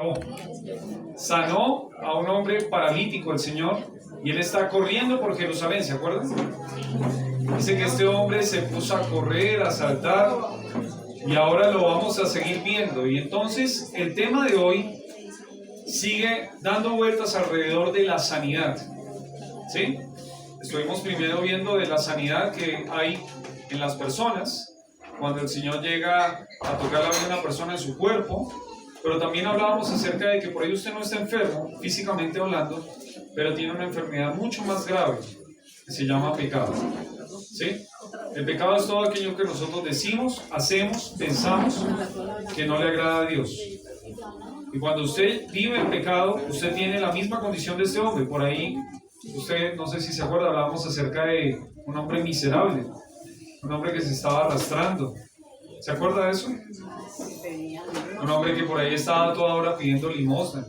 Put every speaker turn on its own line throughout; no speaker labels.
Oh. Sanó a un hombre paralítico el Señor y él está corriendo por Jerusalén, ¿se acuerdan? Dice que este hombre se puso a correr, a saltar, y ahora lo vamos a seguir viendo. Y entonces el tema de hoy sigue dando vueltas alrededor de la sanidad, ¿sí? Estuvimos primero viendo de la sanidad que hay en las personas, cuando el Señor llega a tocar la vida de una persona en su cuerpo, pero también hablábamos acerca de que por ahí usted no está enfermo, físicamente hablando, pero tiene una enfermedad mucho más grave, que se llama pecado, ¿sí? El pecado es todo aquello que nosotros decimos, hacemos, pensamos, que no le agrada a Dios. Y cuando usted vive el pecado, usted tiene la misma condición de este hombre. Por ahí, usted, no sé si se acuerda, hablábamos acerca de un hombre miserable, un hombre que se estaba arrastrando. ¿Se acuerda de eso? Un hombre que por ahí estaba toda hora pidiendo limosna.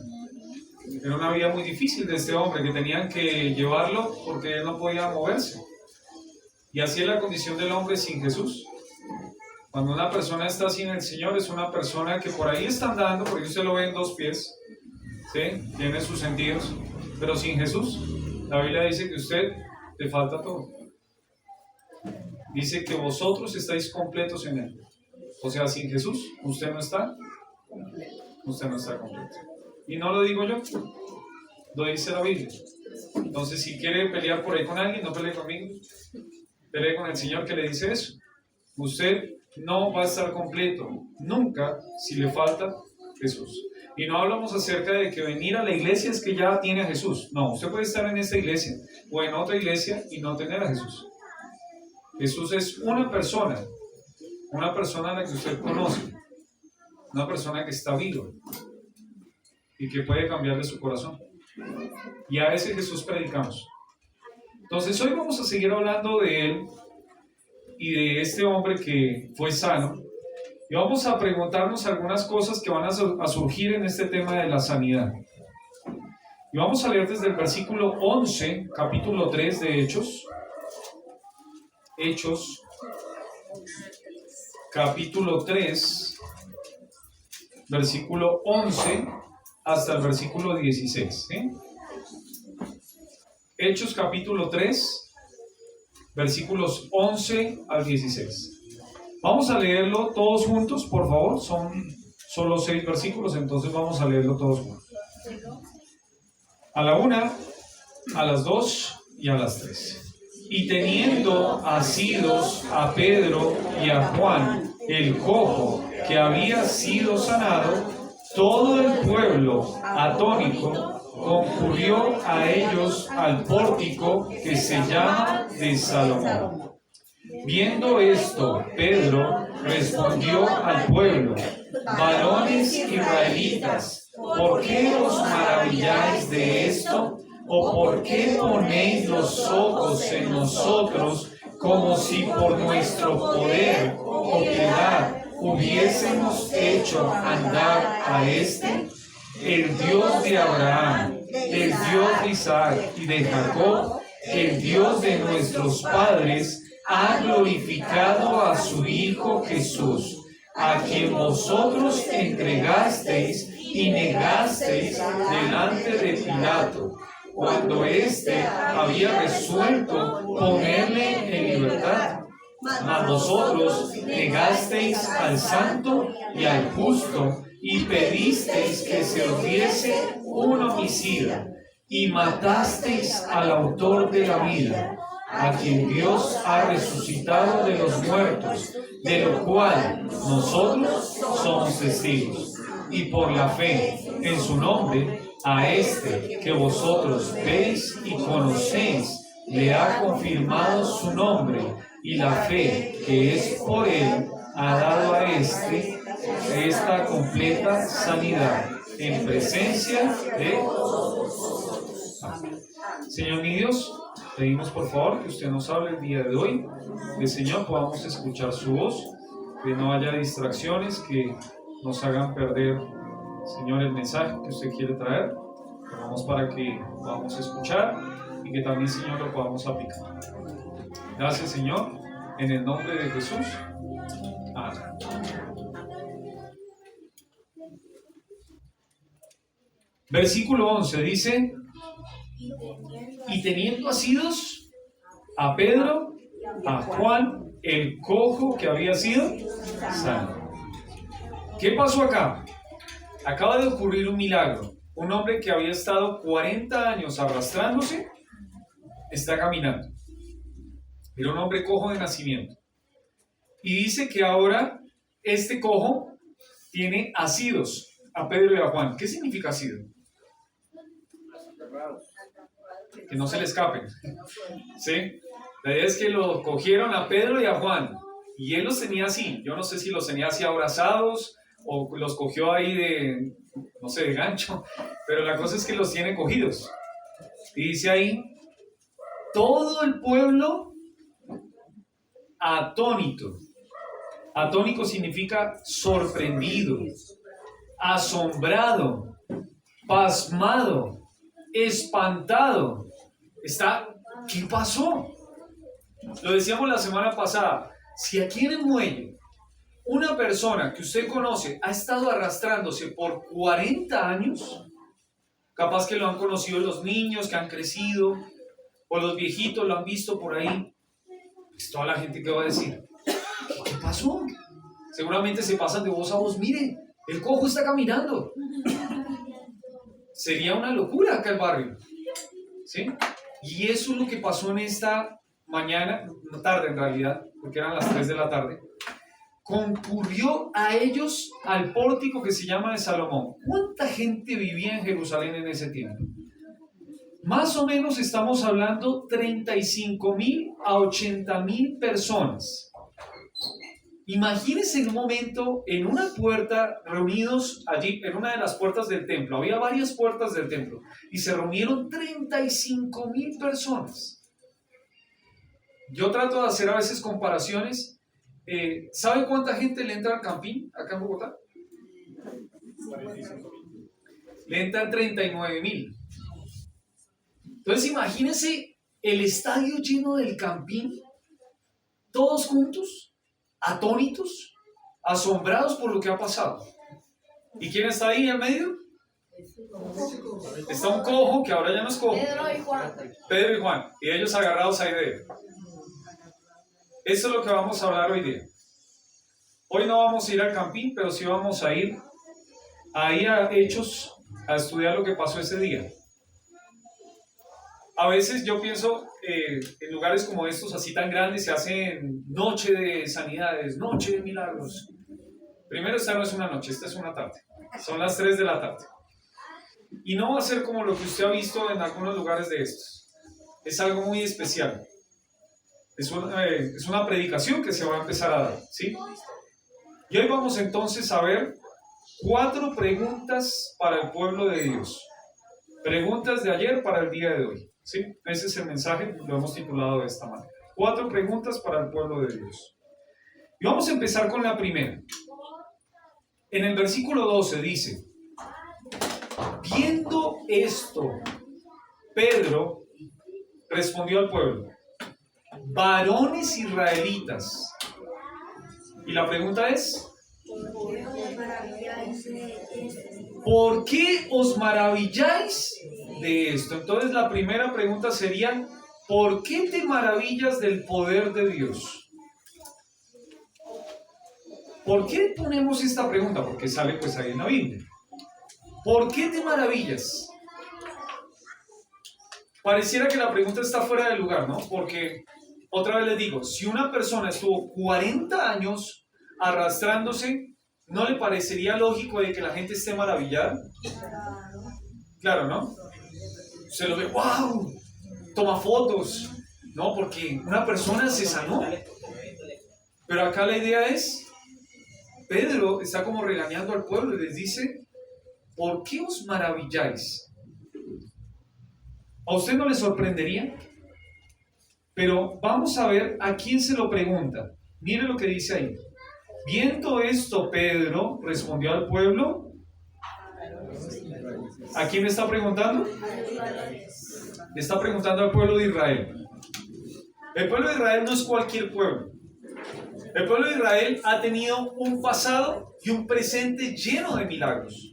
Era una vida muy difícil de este hombre, que tenían que llevarlo porque él no podía moverse. Y así es la condición del hombre sin Jesús. Cuando una persona está sin el Señor, es una persona que por ahí está andando, porque usted lo ve en dos pies, ¿sí? Tiene sus sentidos, pero sin Jesús, la Biblia dice que a usted le falta todo. Dice que vosotros estáis completos en Él. O sea, sin Jesús, usted no está completo. Y no lo digo yo, lo dice la Biblia. Entonces, si quiere pelear por ahí con alguien, no pelee conmigo, pelee con el Señor que le dice eso. Usted no va a estar completo nunca si le falta Jesús. Y no hablamos acerca de que venir a la iglesia es que ya tiene a Jesús. No, usted puede estar en esta iglesia o en otra iglesia y no tener a Jesús. Jesús es una persona a la que usted conoce, una persona que está viva y que puede cambiarle su corazón. Y a ese Jesús predicamos. Entonces hoy vamos a seguir hablando de él y de este hombre que fue sano, y vamos a preguntarnos algunas cosas que van a surgir en este tema de la sanidad. Y vamos a leer desde el versículo 11, capítulo 3 de Hechos, capítulo 3, versículo 11 hasta el versículo 16, ¿sí? Hechos capítulo 3, versículos 11 al 16. Vamos a leerlo todos juntos, por favor. Son solo 6 versículos, entonces vamos a leerlo todos juntos. A la 1, a las 2 y a las 3. Y teniendo asidos a Pedro y a Juan, el cojo, que había sido sanado, todo el pueblo atónito concurrió a ellos al pórtico que se llama de Salomón. Viendo esto, Pedro respondió al pueblo: varones israelitas, ¿por qué os maravilláis de esto? ¿O por qué ponéis los ojos en nosotros como si por nuestro poder o piedad hubiésemos hecho andar a este? El Dios de Abraham, el Dios de Isaac y de Jacob, el Dios de nuestros padres, ha glorificado a su Hijo Jesús, a quien vosotros entregasteis y negasteis delante de Pilato, cuando éste había resuelto ponerle en libertad. Mas vosotros negasteis al santo y al justo, y pedisteis que se os diese un homicida, y matasteis al autor de la vida, a quien Dios ha resucitado de los muertos, de lo cual nosotros somos testigos. Y por la fe en su nombre, a este que vosotros veis y conocéis, le ha confirmado su nombre, y la fe que es por él ha dado a esta completa sanidad en presencia de Señor mi Dios, pedimos por favor que usted nos hable el día de hoy, que Señor podamos escuchar su voz, que no haya distracciones que nos hagan perder, Señor, el mensaje que usted quiere traer. Oramos para que podamos escuchar y que también, Señor, lo podamos aplicar. Gracias, Señor, en el nombre de Jesús. Amén. Versículo 11 dice, y teniendo asidos a Pedro, a Juan, el cojo que había sido sano. ¿Qué pasó acá? Acaba de ocurrir un milagro. Un hombre que había estado 40 años arrastrándose, está caminando. Era un hombre cojo de nacimiento. Y dice que ahora este cojo tiene asidos a Pedro y a Juan. ¿Qué significa asido? Que no se le escapen. ¿Sí? La idea es que lo cogieron a Pedro y a Juan. Y él los tenía así. Yo no sé si los tenía así abrazados o los cogió ahí de, no sé, de gancho. Pero la cosa es que los tiene cogidos. Y dice ahí, todo el pueblo atónito. Atónico significa sorprendido, asombrado, pasmado, espantado. ¿Qué pasó? Lo decíamos la semana pasada. Si aquí en el muelle una persona que usted conoce ha estado arrastrándose por 40 años, capaz que lo han conocido los niños que han crecido, o los viejitos lo han visto por ahí, pues toda la gente que va a decir, ¿qué pasó? Seguramente se pasan de voz a voz, mire, el cojo está caminando. Sería una locura acá el barrio, ¿sí? Y eso es lo que pasó en esta mañana, tarde en realidad, porque eran las 3 de la tarde. Concurrió a ellos al pórtico que se llama de Salomón. ¿Cuánta gente vivía en Jerusalén en ese tiempo? Más o menos estamos hablando 35,000 a 80,000 personas. Imagínense en un momento en una puerta, reunidos allí en una de las puertas del templo. Había varias puertas del templo y se reunieron 35,000 personas. Yo trato de hacer a veces comparaciones. ¿Sabe cuánta gente le entra al Campín acá en Bogotá? Le entran 39,000. Entonces imagínense el estadio lleno del Campín, todos juntos, atónitos, asombrados por lo que ha pasado. ¿Y quién está ahí en medio? Está un cojo que ahora ya no es cojo. Pedro y Juan. Y ellos agarrados ahí de él. Eso es lo que vamos a hablar hoy día. Hoy no vamos a ir al Campín, pero sí vamos a ir ahí a Hechos a estudiar lo que pasó ese día. A veces yo pienso, en lugares como estos, así tan grandes, se hacen noche de sanidades, noche de milagros. Primero, esta no es una noche, esta es una tarde. Son las 3 de la tarde. Y no va a ser como lo que usted ha visto en algunos lugares de estos. Es algo muy especial. Es una predicación que se va a empezar a dar, ¿sí? Y hoy vamos entonces a ver 4 preguntas para el pueblo de Dios. Preguntas de ayer para el día de hoy, ¿sí? Ese es el mensaje, lo hemos titulado de esta manera. 4 preguntas para el pueblo de Dios. Y vamos a empezar con la primera. En el versículo 12 dice, viendo esto, Pedro respondió al pueblo, varones israelitas. Y la pregunta es, ¿por qué os maravilláis de esto? Entonces la primera pregunta sería, ¿por qué te maravillas del poder de Dios? ¿Por qué ponemos esta pregunta? Porque sale pues ahí en la Biblia. ¿Por qué te maravillas? Pareciera que la pregunta está fuera de lugar, ¿no? Porque, otra vez les digo, si una persona estuvo 40 años arrastrándose, ¿no le parecería lógico de que la gente esté maravillada? Claro, ¿no? Se lo ve, ¡wow! Toma fotos, ¿no? Porque una persona se sanó. Pero acá la idea es, Pedro está como regañando al pueblo y les dice, ¿por qué os maravilláis? ¿A usted no le sorprendería? Pero vamos a ver a quién se lo pregunta. Mire lo que dice ahí. Viendo esto, Pedro respondió al pueblo. ¿A quién le está preguntando? Le está preguntando al pueblo de Israel. El pueblo de Israel no es cualquier pueblo. El pueblo de Israel ha tenido un pasado y un presente lleno de milagros.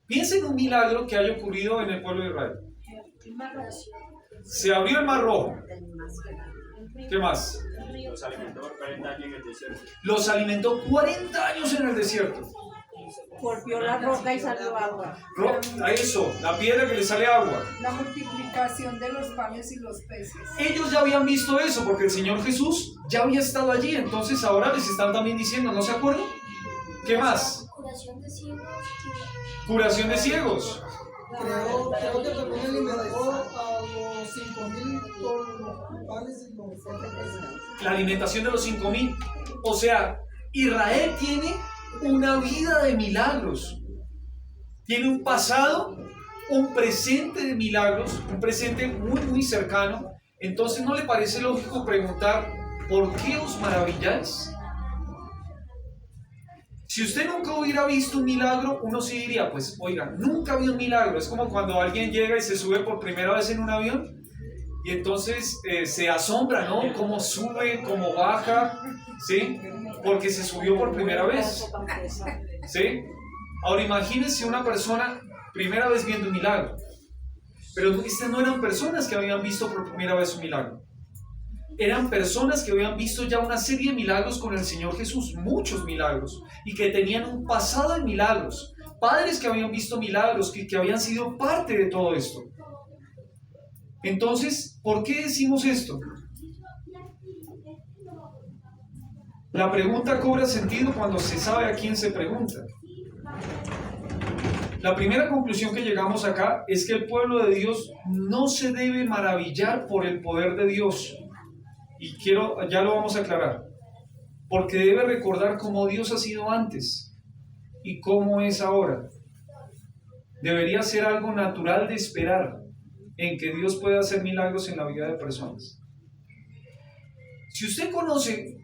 Piensa en un milagro que haya ocurrido en el pueblo de Israel. Se abrió el Mar Rojo. ¿Qué más?
Los alimentó por 40 años en el desierto.
Los alimentó 40 años en el desierto.
Golpeó la roca y salió agua.
A eso, la piedra que le sale agua.
La multiplicación de los panes y los peces.
Ellos ya habían visto eso porque el Señor Jesús ya había estado allí. Entonces ahora les están también diciendo, ¿no se acuerdan? ¿Qué más?
Curación de ciegos.
Curación de ciegos.
Creo que también alimentó a los 5,000 con los panes y los peces.
La alimentación de los 5,000. O sea, Israel tiene una vida de milagros. Tiene un pasado, un presente de milagros, un presente muy, muy cercano. Entonces, ¿no le parece lógico preguntar, ¿por qué os maravilláis? Si usted nunca hubiera visto un milagro, uno sí diría, pues, oiga, nunca vi un milagro. Es como cuando alguien llega y se sube por primera vez en un avión y entonces se asombra, ¿no? Cómo sube, cómo baja, ¿sí? Porque se subió por primera vez, ¿sí? Ahora imagínense una persona primera vez viendo un milagro. Pero estas no eran personas que habían visto por primera vez un milagro. Eran personas que habían visto ya una serie de milagros con el Señor Jesús, muchos milagros, y que tenían un pasado de milagros. Padres que habían visto milagros, que habían sido parte de todo esto. Entonces, ¿por qué decimos esto? La pregunta cobra sentido cuando se sabe a quién se pregunta. La primera conclusión que llegamos acá es que el pueblo de Dios no se debe maravillar por el poder de Dios. Y ya lo vamos a aclarar. Porque debe recordar cómo Dios ha sido antes y cómo es ahora. Debería ser algo natural de esperar en que Dios pueda hacer milagros en la vida de personas. Si usted conoce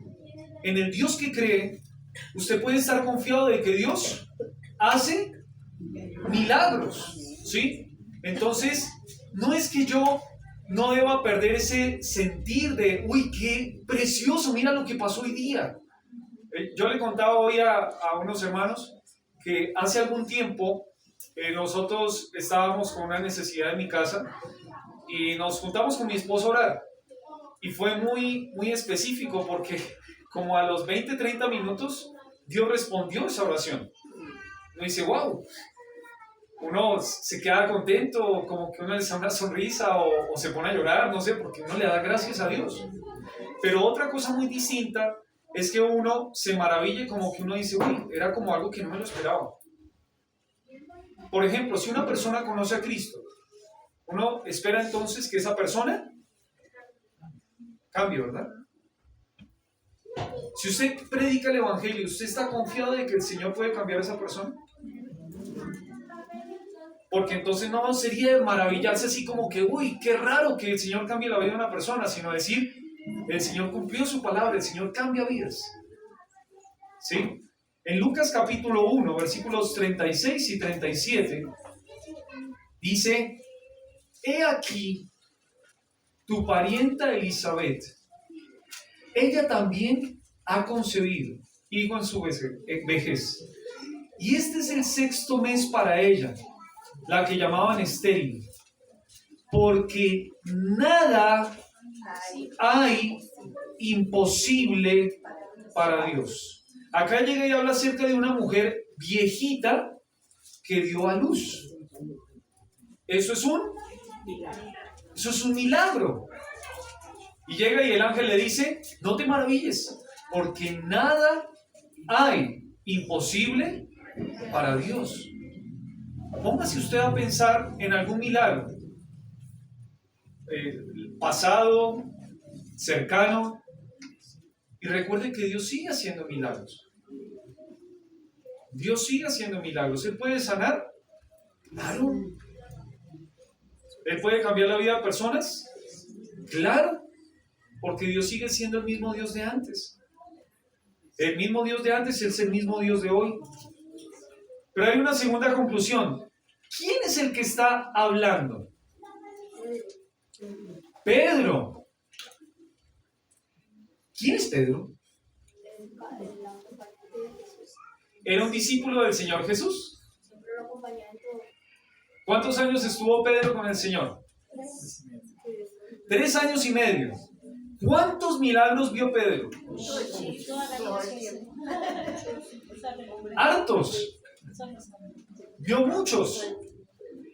en el Dios que cree, usted puede estar confiado de que Dios hace milagros, ¿sí? Entonces, no es que yo no deba perder ese sentir de, uy, qué precioso, mira lo que pasó hoy día. Yo le contaba hoy a unos hermanos que hace algún tiempo nosotros estábamos con una necesidad en mi casa y nos juntamos con mi esposo a orar. Y fue muy, muy específico porque como a los 20, 30 minutos Dios respondió esa oración. Uno dice, wow. Uno se queda contento, como que uno le da una sonrisa o se pone a llorar, no sé, porque uno le da gracias a Dios. Pero otra cosa muy distinta es que uno se maraville, como que uno dice, uy, era como algo que no me lo esperaba. Por ejemplo, si una persona conoce a Cristo, uno espera entonces que esa persona cambie, ¿verdad? Si usted predica el Evangelio, ¿usted está confiado de que el Señor puede cambiar a esa persona? Porque entonces no sería de maravillarse así como que, uy, qué raro que el Señor cambie la vida de una persona, sino decir, el Señor cumplió su palabra, el Señor cambia vidas. ¿Sí? En Lucas capítulo 1, versículos 36 y 37, dice, he aquí tu parienta Elizabeth, ella también ha concebido hijo en su vejez, y este es el 6.º mes para ella, la que llamaban estéril, porque nada hay imposible para Dios. Acá llega y habla acerca de una mujer viejita que dio a luz. Eso es un milagro. Y llega y el ángel le dice, no te maravilles, porque nada hay imposible para Dios. Póngase usted a pensar en algún milagro, pasado, cercano, y recuerde que Dios sigue haciendo milagros. Dios sigue haciendo milagros. ¿Él puede sanar? Claro. ¿Él puede cambiar la vida de personas? Claro, porque Dios sigue siendo el mismo Dios de antes. El mismo Dios de antes es el mismo Dios de hoy. Pero hay una segunda conclusión. ¿Quién es el que está hablando? Pedro. ¿Quién es Pedro? ¿Era un discípulo del Señor Jesús?
lo acompañaba en todo.
¿Cuántos años estuvo Pedro con el Señor? 3 años y medio. ¿Cuántos milagros vio Pedro? Hartos. Vio muchos.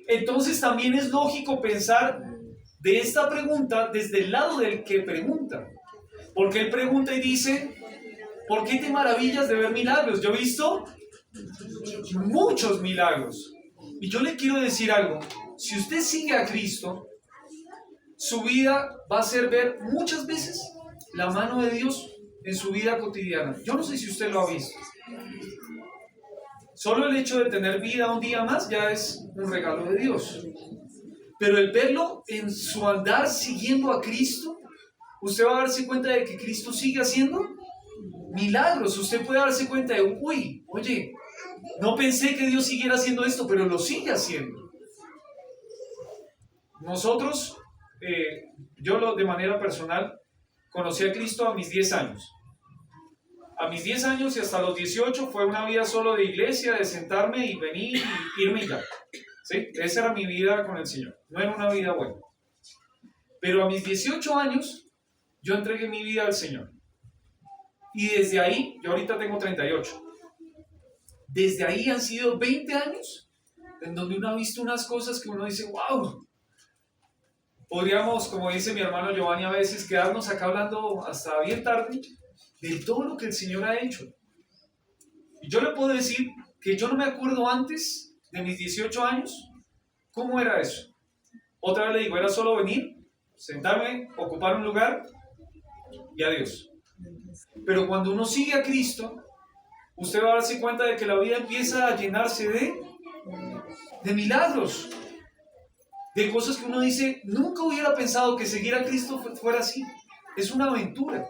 Entonces también es lógico pensar de esta pregunta desde el lado del que pregunta. Porque él pregunta y dice, ¿por qué te maravillas de ver milagros? Yo he visto muchos milagros. Y yo le quiero decir algo. Si usted sigue a Cristo, su vida va a ser ver muchas veces la mano de Dios en su vida cotidiana. Yo no sé si usted lo ha visto. Solo el hecho de tener vida un día más ya es un regalo de Dios. Pero el verlo en su andar siguiendo a Cristo, usted va a darse cuenta de que Cristo sigue haciendo milagros. Usted puede darse cuenta de, uy, oye, no pensé que Dios siguiera haciendo esto, pero lo sigue haciendo. Nosotros, yo de manera personal, conocí a Cristo a mis 10 años. A mis 10 años y hasta los 18 fue una vida solo de iglesia, de sentarme y venir y irme y ya. ¿Sí? Esa era mi vida con el Señor. No era una vida buena. Pero a mis 18 años, yo entregué mi vida al Señor. Y desde ahí, yo ahorita tengo 38. Desde ahí han sido 20 años en donde uno ha visto unas cosas que uno dice, wow. Podríamos, como dice mi hermano Giovanni, a veces quedarnos acá hablando hasta bien tarde de todo lo que el Señor ha hecho. Y yo le puedo decir que yo no me acuerdo antes de mis 18 años cómo era eso. Otra vez le digo, era solo venir, sentarme, ocupar un lugar y adiós. Pero cuando uno sigue a Cristo, usted va a darse cuenta de que la vida empieza a llenarse de milagros, de cosas que uno dice, nunca hubiera pensado que seguir a Cristo fuera así. Es una aventura.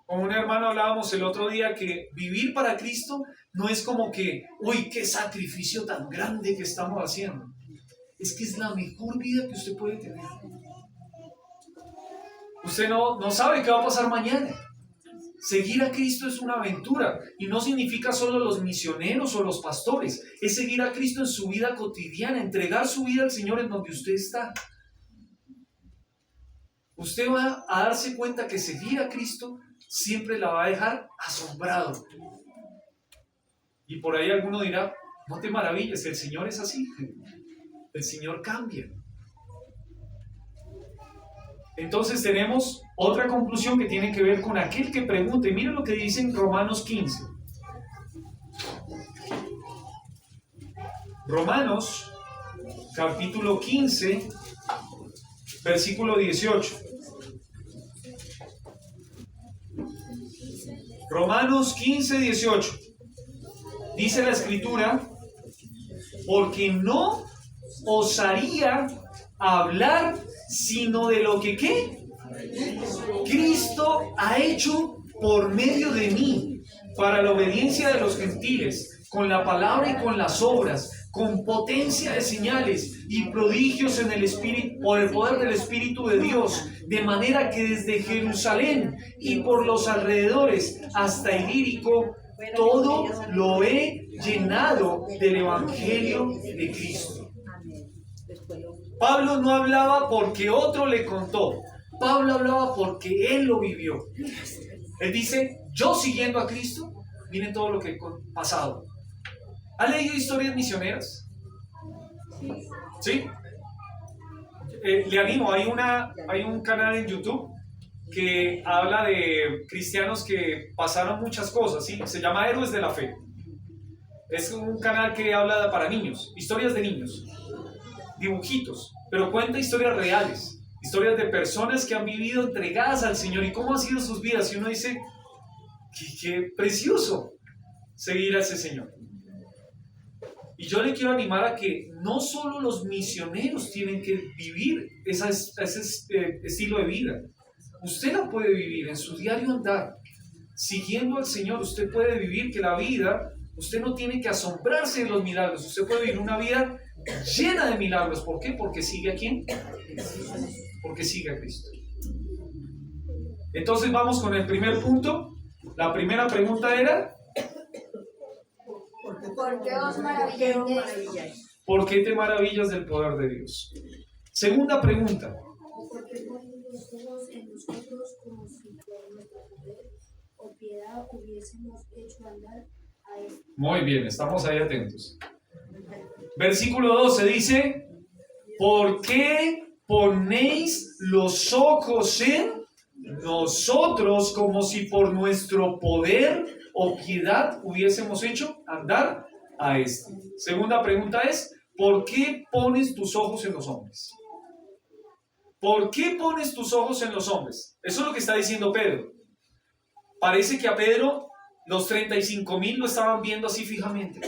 Con un hermano hablábamos el otro día que vivir para Cristo no es como que, uy, qué sacrificio tan grande que estamos haciendo. Es que es la mejor vida que usted puede tener. Usted no sabe qué va a pasar mañana. Seguir a Cristo es una aventura y no significa solo los misioneros o los pastores. Es seguir a Cristo en su vida cotidiana, entregar su vida al Señor en donde usted está. Usted va a darse cuenta que seguir a Cristo siempre la va a dejar asombrado. Y por ahí alguno dirá, no te maravilles, el Señor es así. El Señor cambia. Entonces tenemos otra conclusión que tiene que ver con aquel que pregunte. Miren lo que dice en Romanos 15. Romanos, capítulo 15, versículo 18. Romanos 15, 18. Dice la Escritura, porque no osaría hablar sino de lo que ¿qué? Cristo ha hecho por medio de mí, para la obediencia de los gentiles, con la palabra y con las obras, con potencia de señales y prodigios en el Espíritu, por el poder del Espíritu de Dios, de manera que desde Jerusalén y por los alrededores hasta Ilírico, todo lo he llenado del Evangelio de Cristo. Pablo no hablaba porque otro le contó. Pablo hablaba porque él lo vivió. Él dice, yo siguiendo a Cristo, miren todo lo que he pasado. ¿Ha leído historias misioneras? ¿Sí? Le animo, hay un canal en YouTube que habla de cristianos que pasaron muchas cosas, ¿sí? Se llama Héroes de la Fe. Es un canal que habla para niños, historias de niños, dibujitos, pero cuenta historias reales, historias de personas que han vivido entregadas al Señor y cómo han sido sus vidas. Y uno dice, qué precioso seguir a ese Señor. Y yo le quiero animar a que no solo los misioneros tienen que vivir ese estilo de vida. Usted la puede vivir en su diario andar, siguiendo al Señor. Usted puede vivir que la vida, usted no tiene que asombrarse de los milagros. Usted puede vivir una vida llena de milagros. ¿Por qué? Porque sigue a ¿quién? Porque sigue a Cristo. Entonces vamos con el primer punto. La primera pregunta era,
Porque os
¿Por qué
maravilláis
os
de esto?
maravilláis?
¿Por qué te maravillas del poder de Dios? Segunda pregunta.
Porque ponen los ojos en nosotros como si por nuestro poder o piedad hubiésemos hecho andar a esto.
Muy bien, estamos ahí atentos. Versículo 12 dice, ¿por qué ponéis los ojos en nosotros como si por nuestro poder o piedad hubiésemos hecho andar a esto? Segunda pregunta es, ¿por qué pones tus ojos en los hombres? ¿Por qué pones tus ojos en los hombres? Eso es lo que está diciendo Pedro. Parece que a Pedro los 35,000 lo estaban viendo así fijamente.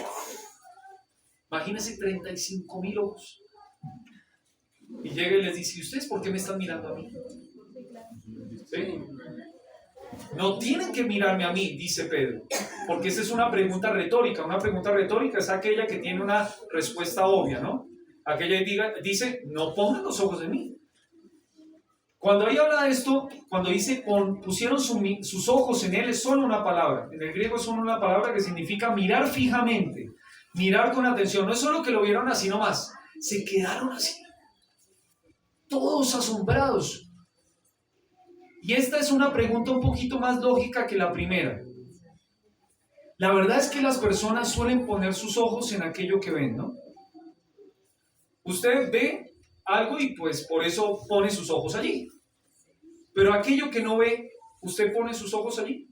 Imagínense 35,000 ojos. Y llega y les dice, ¿y ustedes por qué me están mirando a mí? ¿Sí? No tienen que mirarme a mí, dice Pedro, porque esa es una pregunta retórica. Una pregunta retórica es aquella que tiene una respuesta obvia, ¿no? Aquella dice, no pongan los ojos en mí. Cuando ahí habla de esto, cuando dice pusieron sus ojos en él, es solo una palabra. En el griego es solo una palabra que significa mirar fijamente, mirar con atención. No es solo que lo vieron así nomás, se quedaron así, todos asombrados. Y esta es una pregunta un poquito más lógica que la primera. La verdad es que las personas suelen poner sus ojos en aquello que ven, ¿no? Usted ve algo y pues por eso pone sus ojos allí. Pero aquello que no ve, ¿usted pone sus ojos allí?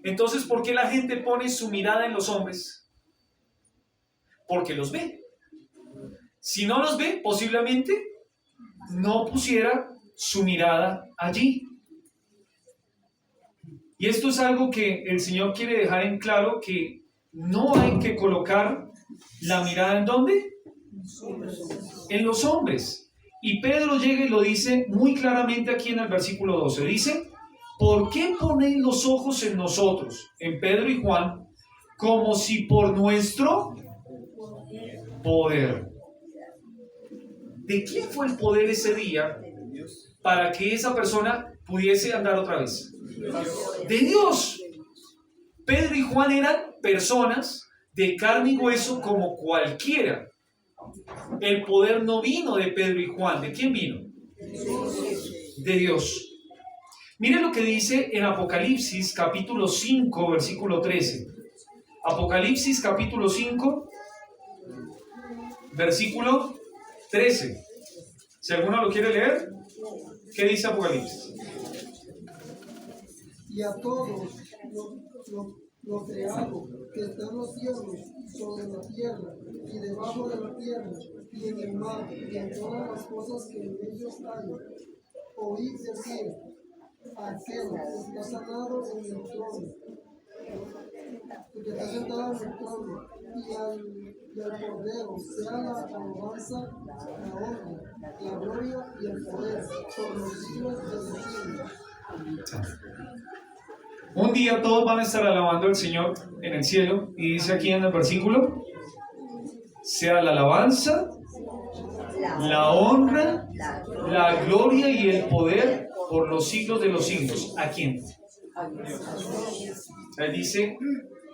Entonces, ¿por qué la gente pone su mirada en los hombres? Porque los ve. Si no los ve, posiblemente no pusiera su mirada allí. Y esto es algo que el Señor quiere dejar en claro, que no hay que colocar la mirada ¿en dónde? En los hombres. Y Pedro llega y lo dice muy claramente aquí en el versículo 12. Dice, ¿por qué ponéis los ojos en nosotros, en Pedro y Juan, como si por nuestro poder? ¿De quién fue el poder ese día para que esa persona pudiese andar otra vez? De Dios. Pedro y Juan eran personas de carne y hueso como cualquiera. El poder no vino de Pedro y Juan. ¿De quién vino? De Dios. Miren lo que dice en Apocalipsis capítulo 5, versículo 13. Apocalipsis capítulo 5, versículo 13. Si alguno lo quiere leer, ¿qué dice Apocalipsis?
Y a todos lo creado que está en los cielos, sobre la tierra y debajo de la tierra y en el mar y en todas las cosas que en ellos hay, oíd decir aquel que está sentado en el trono, que está sentado en el trono, y al Cordero sea la alabanza, la honra, la gloria y el poder por los siglos de los siglos.
Un día todos van a estar alabando al Señor en el cielo, y dice aquí en el versículo, sea la alabanza, la honra, la gloria y el poder por los siglos de los siglos. ¿A quién? Él dice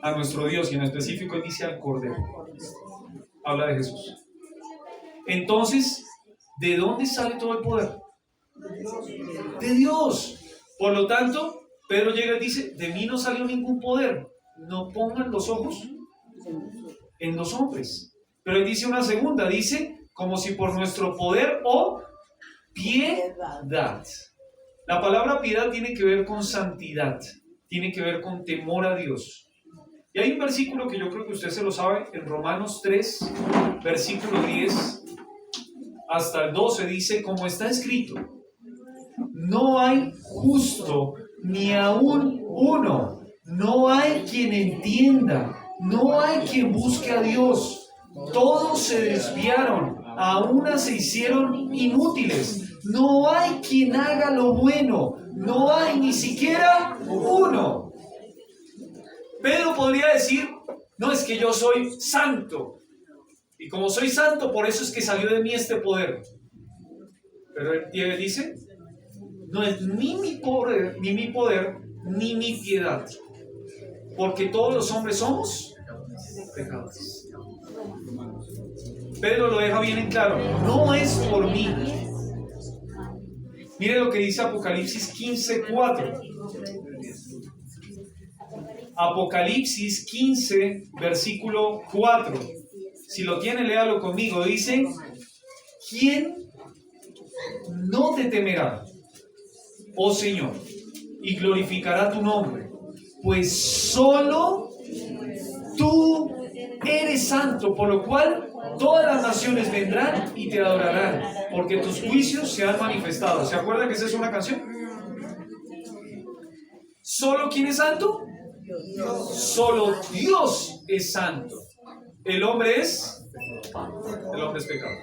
a nuestro Dios, y en específico él dice al Cordero. Habla de Jesús. Entonces, ¿de dónde sale todo el poder? De Dios. Por lo tanto, Pedro llega y dice, de mí no salió ningún poder. No pongan los ojos en los hombres. Pero él dice una segunda, dice, como si por nuestro poder o piedad. La palabra piedad tiene que ver con santidad, tiene que ver con temor a Dios. Y hay un versículo que yo creo que usted se lo sabe, en Romanos 3, versículo 10 hasta el 12, dice, como está escrito, no hay justo ni aún uno, no hay quien entienda, no hay quien busque a Dios. Todos se desviaron, a una se hicieron inútiles. No hay quien haga lo bueno, no hay ni siquiera uno. Pedro podría decir, no, es que yo soy santo, y como soy santo, por eso es que salió de mí este poder. Pero él dice, no es ni mi poder, ni mi piedad, porque todos los hombres somos pecados. Pedro lo deja bien en claro, no es por mí. Mire lo que dice Apocalipsis 15:4. Apocalipsis 15, versículo 4. Si lo tiene, léalo conmigo. Dice, ¿quién no te temerá, oh Señor, y glorificará tu nombre? Pues solo tú eres santo, por lo cual todas las naciones vendrán y te adorarán, porque tus juicios se han manifestado. ¿Se acuerdan que esa es una canción? ¿Solo quién es santo? Solo Dios es santo. El hombre es pecado.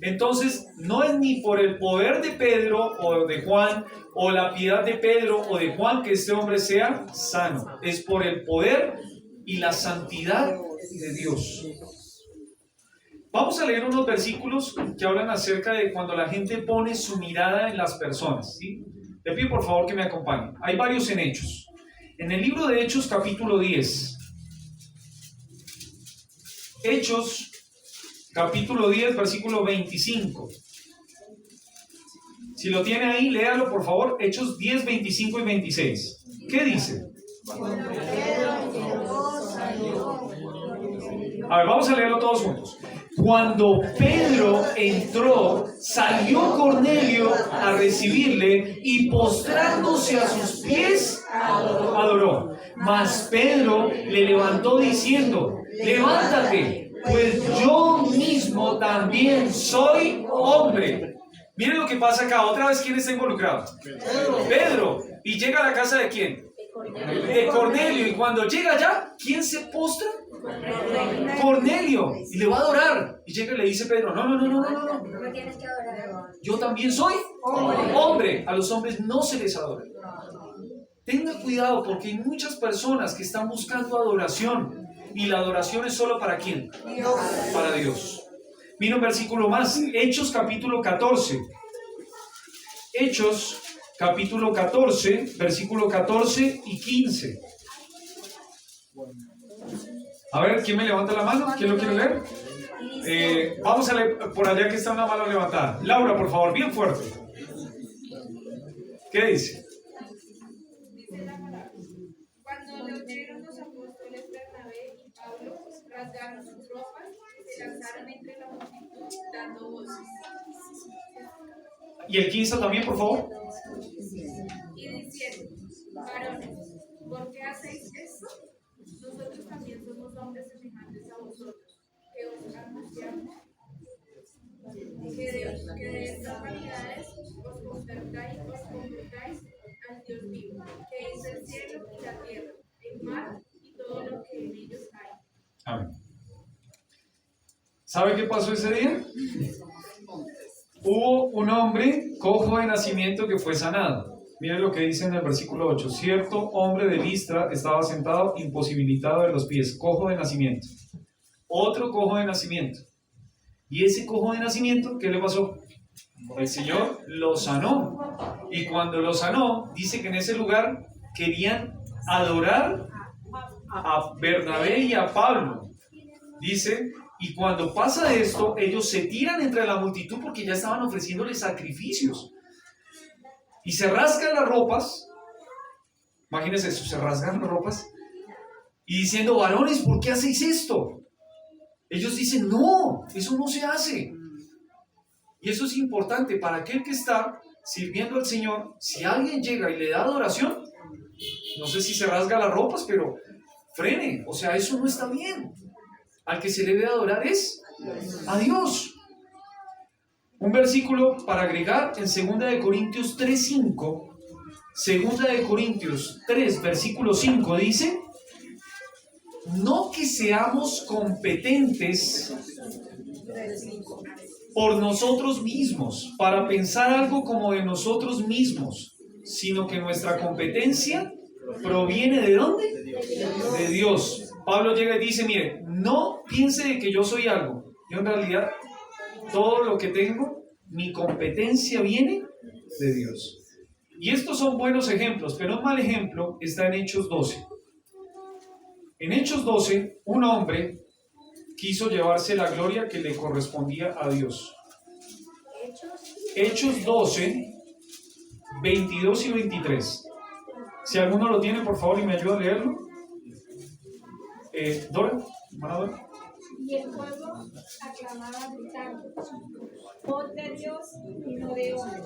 Entonces, no es ni por el poder de Pedro o de Juan, o la piedad de Pedro o de Juan, que este hombre sea sano. Es por el poder y la santidad de Dios. Vamos a leer unos versículos que hablan acerca de cuando la gente pone su mirada en las personas, ¿sí? Le pido por favor que me acompañen. Hay varios en Hechos. En el libro de Hechos, capítulo 10. Hechos, capítulo 10, versículo 25. Si lo tiene ahí, léalo por favor. Hechos 10, 25 y 26. ¿Qué dice? A ver, vamos a leerlo todos juntos. Cuando Pedro entró, salió Cornelio a recibirle y postrándose a sus pies, adoró. Mas Pedro le levantó diciendo, levántate, pues yo mismo también soy hombre. Miren lo que pasa acá, otra vez, ¿quién está involucrado? Pedro. ¿Y llega a la casa de quién? De Cornelio. Y cuando llega allá, ¿quién se postra? Cornelio. Y le va a adorar. Y llega y le dice Pedro, no.
No me tienes que adorar.
Yo también soy hombre. A los hombres no se les adora. Tenga cuidado porque hay muchas personas que están buscando adoración. Y la adoración es solo ¿para quién? Para Dios. Mira un versículo más. Hechos capítulo 14. Hechos capítulo 14, versículo 14 y 15. A ver, ¿quién me levanta la mano? ¿Quién lo quiere leer? Vamos a leer por allá que está una mano levantada. Laura, por favor, bien fuerte. ¿Qué dice?
Cuando le oyeron los apóstoles Bernabé y Pablo, rasgaron sus ropas y se lanzaron entre la multitud dando voces.
Y el 15 también, por favor.
Y diciendo, varones, ¿por qué hacéis esto? Nosotros también somos hombres semejantes a vosotros, que os anunciamos que de estas vanidades os convertáis al Dios vivo, que hizo el cielo y la tierra, el mar y todo lo que en ellos hay.
Amén. ¿Sabe qué pasó ese día? Hubo un hombre cojo de nacimiento que fue sanado. Miren lo que dice en el versículo 8. Cierto hombre de Listra estaba sentado imposibilitado de los pies, cojo de nacimiento. Otro cojo de nacimiento. Y ese cojo de nacimiento, ¿qué le pasó? El Señor lo sanó. Y cuando lo sanó, dice que en ese lugar querían adorar a Bernabé y a Pablo. Dice, y cuando pasa esto, ellos se tiran entre la multitud porque ya estaban ofreciéndole sacrificios. Y se rasgan las ropas. Imagínense eso, se rasgan las ropas. Y diciendo, varones, ¿por qué hacéis esto? Ellos dicen, no, eso no se hace. Y eso es importante para aquel que está sirviendo al Señor. Si alguien llega y le da adoración, no sé si se rasga las ropas, pero frene. O sea, eso no está bien. Al que se le debe adorar es a Dios. Un versículo para agregar en 2 Corintios 3:5. 2 Corintios 3, versículo 5 dice, no que seamos competentes por nosotros mismos, para pensar algo como de nosotros mismos, sino que nuestra competencia proviene ¿de dónde? De Dios. Pablo llega y dice, mire, no piense de que yo soy algo. Yo en realidad, todo lo que tengo, mi competencia viene de Dios. Y estos son buenos ejemplos, pero un mal ejemplo está en Hechos 12. En Hechos 12, un hombre quiso llevarse la gloria que le correspondía a Dios. Hechos 12, 22 y 23. Si alguno lo tiene, por favor, y me ayuda a leerlo. Dora, hermana Dora.
Y el pueblo aclamaba gritando: voz de Dios y no de hombre.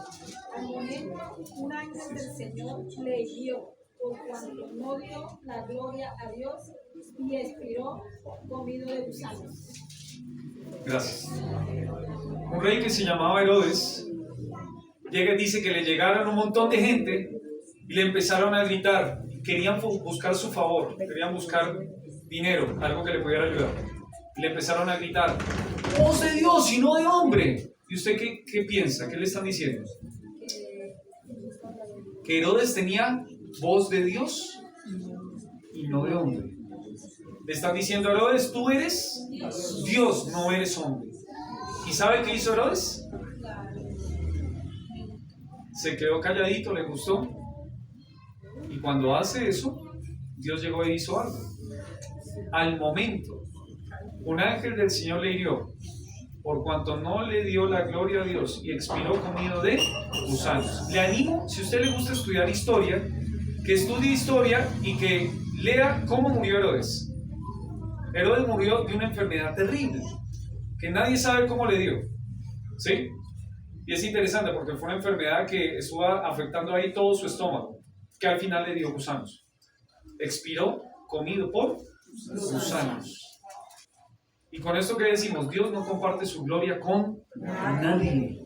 Al momento, un ángel del Señor le hirió, por cuanto no dio la gloria a Dios, y expiró comido de gusanos.
Gracias. Un rey que se llamaba Herodes llega y dice que le llegaron un montón de gente y le empezaron a gritar. Querían buscar su favor, querían buscar dinero, algo que le pudiera ayudar. Y le empezaron a gritar: voz de Dios y no de hombre. ¿Y usted qué piensa? ¿Qué le están diciendo? Que Herodes tenía voz de Dios y no de hombre. Le están diciendo a Herodes: tú eres Dios, no eres hombre. ¿Y sabe qué hizo Herodes? Se quedó calladito, le gustó. Y cuando hace eso, Dios llegó e hizo algo. Al momento, un ángel del Señor le hirió, por cuanto no le dio la gloria a Dios, y expiró comido de gusanos. Le animo, si a usted le gusta estudiar historia, que estudie historia y que lea cómo murió Herodes. Herodes murió de una enfermedad terrible, que nadie sabe cómo le dio. ¿Sí? Y es interesante porque fue una enfermedad que estuvo afectando ahí todo su estómago, que al final le dio gusanos. Expiró comido por gusanos. Y con esto que decimos, Dios no comparte su gloria con nadie.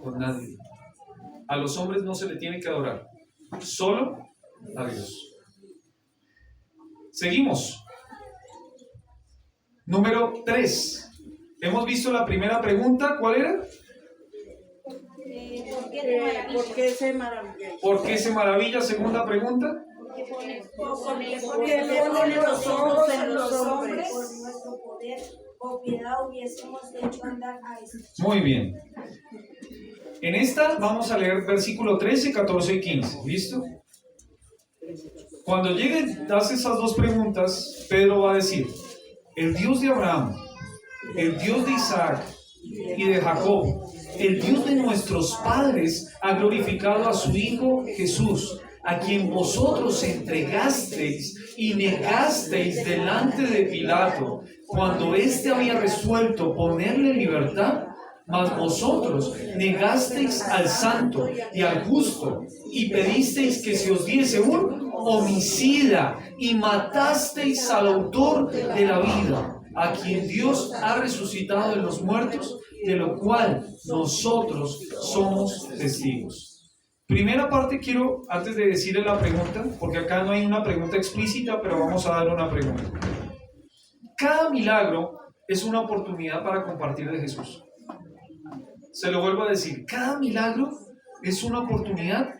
Con nadie. A los hombres no se le tiene que adorar, solo a Dios. Seguimos. Número 3. Hemos visto la primera pregunta. ¿Cuál era?
¿Por qué se maravilla?
¿Por qué se maravilla? Segunda pregunta.
Porque le pone los ojos en los hombres.
Por nuestro poder o piedad hubiésemos hecho andar a este.
Muy bien. En esta vamos a leer versículo 13, 14 y 15. ¿Listo? Cuando lleguen, hace esas dos preguntas, Pedro va a decir: el Dios de Abraham, el Dios de Isaac y de Jacob, el Dios de nuestros padres, ha glorificado a su Hijo Jesús, a quien vosotros entregasteis y negasteis delante de Pilato, cuando éste había resuelto ponerle en libertad. Mas vosotros negasteis al santo y al justo, y pedisteis que se os diese un homicida, y matasteis al autor de la vida, a quien Dios ha resucitado de los muertos, de lo cual nosotros somos testigos. Primera parte, quiero, antes de decirle la pregunta, porque acá no hay una pregunta explícita, pero vamos a dar una pregunta. Cada milagro es una oportunidad para compartir de Jesús. Se lo vuelvo a decir, cada milagro es una oportunidad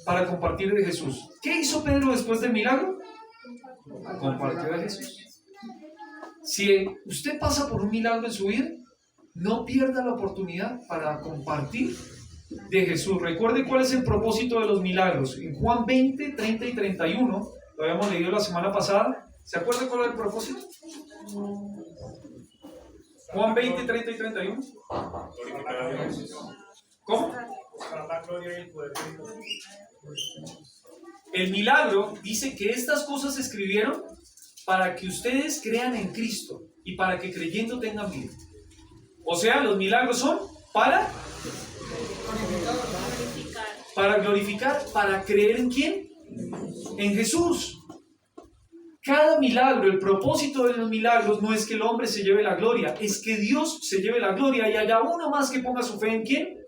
para compartir de Jesús. ¿Qué hizo Pedro después del milagro? Compartió de Jesús. Si usted pasa por un milagro en su vida, no pierda la oportunidad para compartir de Jesús. Recuerde cuál es el propósito de los milagros. En Juan 20, 30 y 31, lo habíamos leído la semana pasada. ¿Se acuerda cuál es el propósito? Juan 20, 30 y 31. ¿Cómo? El milagro dice que estas cosas se escribieron para que ustedes crean en Cristo y para que creyendo tengan vida. O sea, los milagros son para glorificar, para creer en ¿quién? En Jesús. Cada milagro, el propósito de los milagros no es que el hombre se lleve la gloria, es que Dios se lleve la gloria y haya uno más que ponga su fe ¿en quién?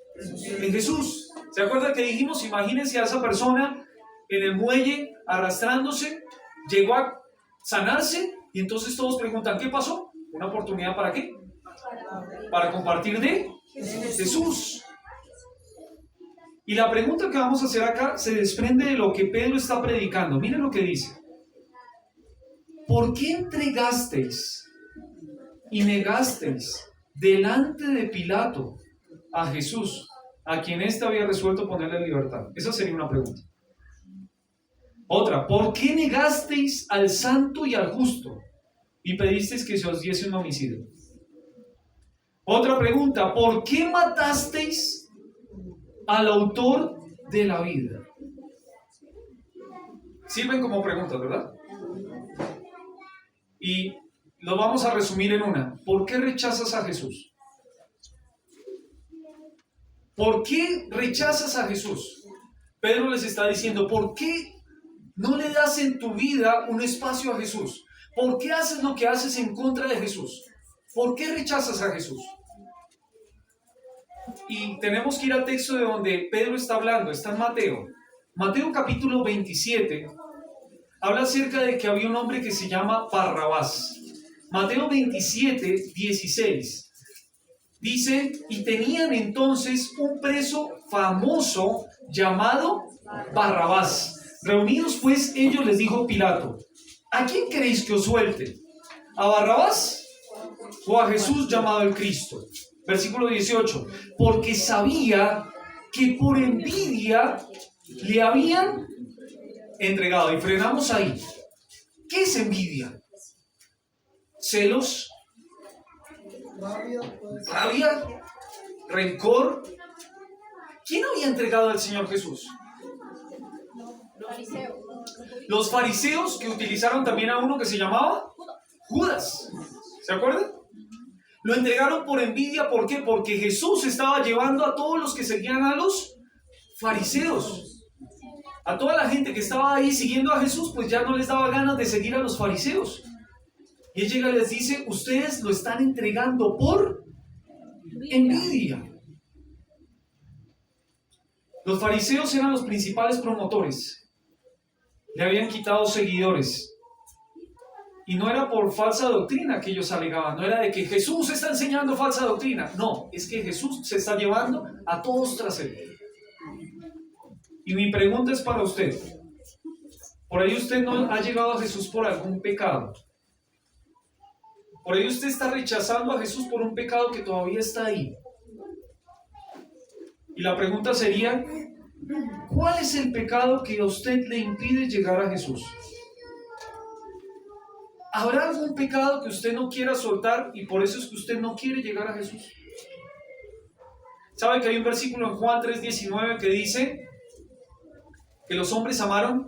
En Jesús. ¿Se acuerdan que dijimos? Imagínense a esa persona en el muelle arrastrándose, llegó a sanarse y entonces todos preguntan, ¿qué pasó? ¿Una oportunidad para qué? Para compartir de Jesús. Y la pregunta que vamos a hacer acá se desprende de lo que Pedro está predicando. Miren lo que dice. ¿Por qué entregasteis y negasteis delante de Pilato a Jesús, a quien éste había resuelto ponerle en libertad? Esa sería una pregunta. Otra, ¿por qué negasteis al santo y al justo y pedisteis que se os diese un homicidio? Otra pregunta, ¿por qué matasteis al autor de la vida? Sirven como preguntas, ¿verdad? Y lo vamos a resumir en una. ¿Por qué rechazas a Jesús? ¿Por qué rechazas a Jesús? Pedro les está diciendo, ¿por qué no le das en tu vida un espacio a Jesús? ¿Por qué haces lo que haces en contra de Jesús? ¿Por qué rechazas a Jesús? Y tenemos que ir al texto de donde Pedro está hablando, está en Mateo. Mateo capítulo 27, habla acerca de que había un hombre que se llama Barrabás. Mateo 27, 16, dice, y tenían entonces un preso famoso llamado Barrabás. Reunidos pues ellos les dijo Pilato, ¿a quién queréis que os suelte? ¿A Barrabás o a Jesús llamado el Cristo? Versículo 18, porque sabía que por envidia le habían entregado. Y frenamos ahí. ¿Qué es envidia? ¿Celos? ¿Rabia? ¿Rencor? ¿Quién había entregado al Señor Jesús? Los fariseos, que utilizaron también a uno que se llamaba Judas. ¿Se acuerdan? Lo entregaron por envidia. ¿Por qué? Porque Jesús estaba llevando a todos los que seguían a los fariseos. A toda la gente que estaba ahí siguiendo a Jesús, pues ya no les daba ganas de seguir a los fariseos. Y él llega y les dice, ustedes lo están entregando por envidia. Los fariseos eran los principales promotores. Le habían quitado seguidores. Y no era por falsa doctrina que ellos alegaban, no era de que Jesús está enseñando falsa doctrina. No, es que Jesús se está llevando a todos tras él. Y mi pregunta es para usted. Por ahí usted no ha llegado a Jesús por algún pecado. Por ahí usted está rechazando a Jesús por un pecado que todavía está ahí. Y la pregunta sería, ¿cuál es el pecado que a usted le impide llegar a Jesús? ¿Habrá algún pecado que usted no quiera soltar y por eso es que usted no quiere llegar a Jesús? ¿Sabe que hay un versículo en Juan 3:19 que dice que los hombres amaron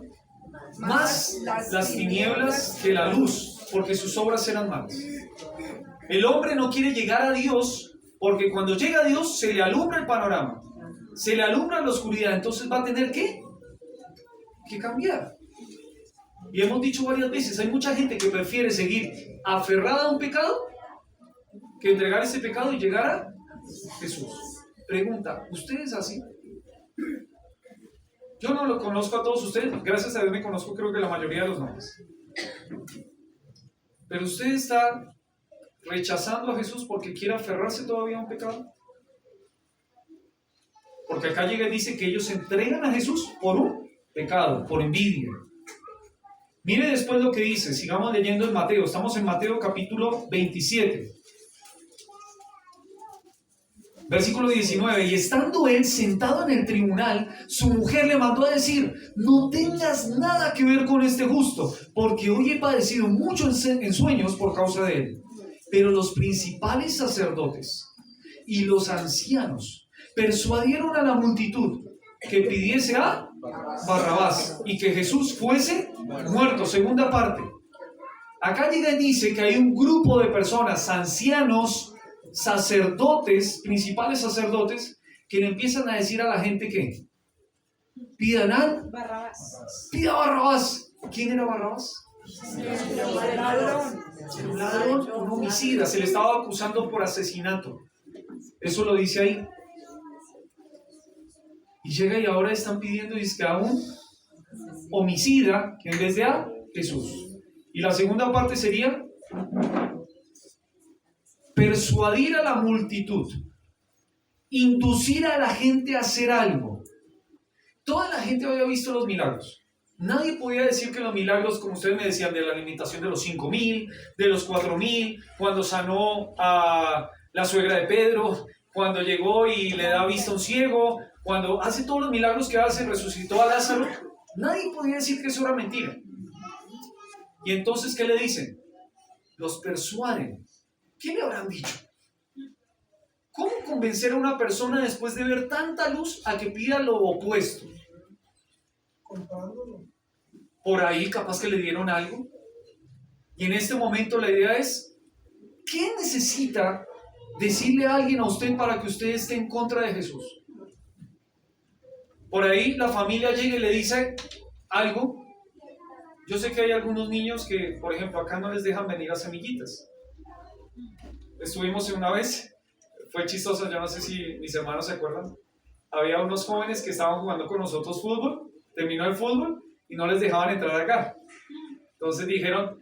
más las tinieblas que la luz, porque sus obras eran malas? El hombre no quiere llegar a Dios porque cuando llega a Dios se le alumbra el panorama, se le alumbra la oscuridad, entonces va a tener que cambiar. Y hemos dicho varias veces, hay mucha gente que prefiere seguir aferrada a un pecado que entregar ese pecado y llegar a Jesús. Pregunta, ¿usted es así? Yo no lo conozco a todos ustedes, gracias a Dios me conozco creo que la mayoría de los nombres. Pero usted está rechazando a Jesús porque quiere aferrarse todavía a un pecado. Porque acá llega y dice que ellos se entregan a Jesús por un pecado, por envidia. Mire después lo que dice, sigamos leyendo en Mateo, estamos en Mateo capítulo 27. Versículo 19, y estando él sentado en el tribunal, su mujer le mandó a decir, no tengas nada que ver con este justo, porque hoy he padecido mucho en sueños por causa de él. Pero los principales sacerdotes y los ancianos persuadieron a la multitud que pidiese a Barrabás y que Jesús fuese muerto. Segunda parte. Acá llega y dice que hay un grupo de personas, ancianos, sacerdotes, principales sacerdotes, que le empiezan a decir a la gente que pidan a Barrabás. Pida a Barrabás. ¿Quién era Barrabás? Un ladrón, un homicida. Se le estaba acusando por asesinato. Eso lo dice ahí. Y llega y ahora están pidiendo que a un homicida que en vez de a Jesús. Y la segunda parte sería persuadir a la multitud, inducir a la gente a hacer algo. Toda la gente había visto los milagros. Nadie podía decir que los milagros, como ustedes me decían, de la alimentación de los 5,000, de los 4,000, cuando sanó a la suegra de Pedro, cuando llegó y le da vista a un ciego, cuando hace todos los milagros que hace, resucitó a Lázaro, Nadie podía decir que eso era mentira. Y entonces, ¿qué le dicen? Los persuaden. ¿Qué le habrán dicho? ¿Cómo convencer a una persona después de ver tanta luz a que pida lo opuesto?
Comprándolo.
Por ahí capaz que le dieron algo. Y en este momento la idea es, ¿qué necesita decirle a alguien a usted para que usted esté en contra de Jesús? Por ahí la familia llega y le dice algo. Yo sé que hay algunos niños que, por ejemplo, acá no les dejan venir a Semillitas. Estuvimos una vez, fue chistoso, yo no sé si mis hermanos se acuerdan. Había unos jóvenes que estaban jugando con nosotros fútbol, terminó el fútbol y no les dejaban entrar acá. Entonces dijeron,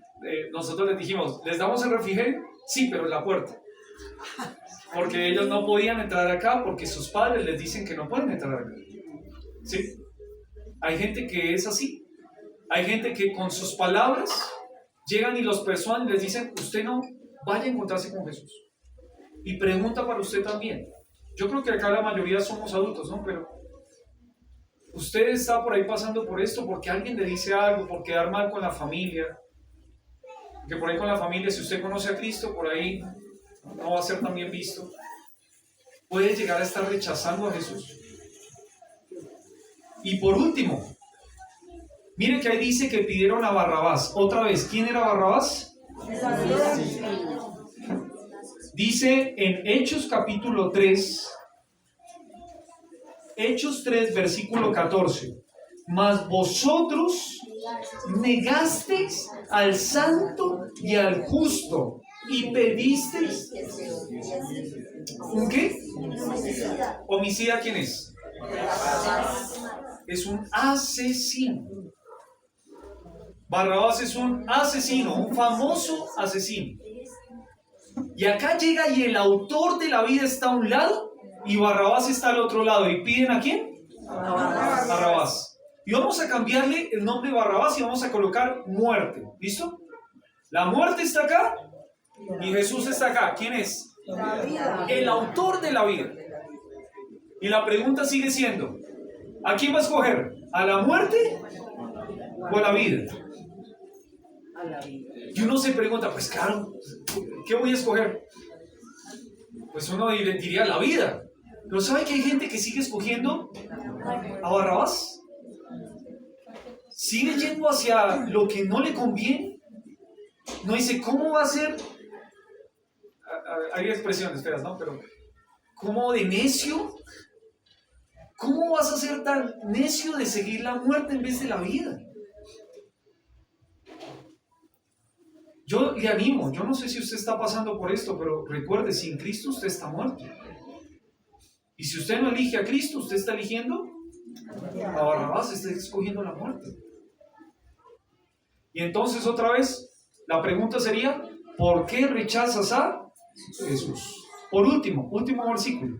nosotros les dijimos, ¿les damos el refrigerio? Sí, pero en la puerta. Porque ellos no podían entrar acá porque sus padres les dicen que no pueden entrar acá. ¿Sí? Hay gente que es así. Hay gente que con sus palabras llegan y los persuaden y les dicen, usted no vaya a encontrarse con Jesús. Y pregunta para usted también. Yo creo que acá la mayoría somos adultos, ¿no? Pero usted está por ahí pasando por esto porque alguien le dice algo, por quedar mal con la familia. Que por ahí con la familia, si usted conoce a Cristo, por ahí no va a ser tan bien visto. Puede llegar a estar rechazando a Jesús. Y por último, mire que ahí dice que pidieron a Barrabás. Otra vez, ¿quién era Barrabás? Dice en Hechos capítulo 3, Hechos 3, versículo 14. Mas vosotros negasteis al santo y al justo y pedisteis ¿un qué? ¿Homicida quién es? Es un asesino. Barrabás es un asesino, un famoso asesino. Y acá llega y el autor de la vida está a un lado y Barrabás está al otro lado. ¿Y piden a quién? Barrabás. Y vamos a cambiarle el nombre de Barrabás y vamos a colocar muerte. ¿Listo? La muerte está acá y Jesús está acá. ¿Quién es? El autor de la vida. Y la pregunta sigue siendo, ¿a quién va a escoger? ¿A la muerte o a la vida?
A la vida.
Y uno se pregunta, pues claro, ¿qué voy a escoger? Pues uno diría la vida. Pero ¿sabe que hay gente que sigue escogiendo a Barrabás? Sigue yendo hacia lo que no le conviene. No dice, ¿cómo va a ser? Hay expresiones feas, ¿no? Pero, ¿cómo de necio? ¿Cómo vas a ser tan necio de seguir la muerte en vez de la vida? Yo le animo, yo no sé si usted está pasando por esto, pero recuerde, sin Cristo usted está muerto. Y si usted no elige a Cristo, usted está eligiendo a Barrabás, está escogiendo la muerte. Y entonces otra vez, la pregunta sería, ¿por qué rechazas a Jesús? Por último versículo.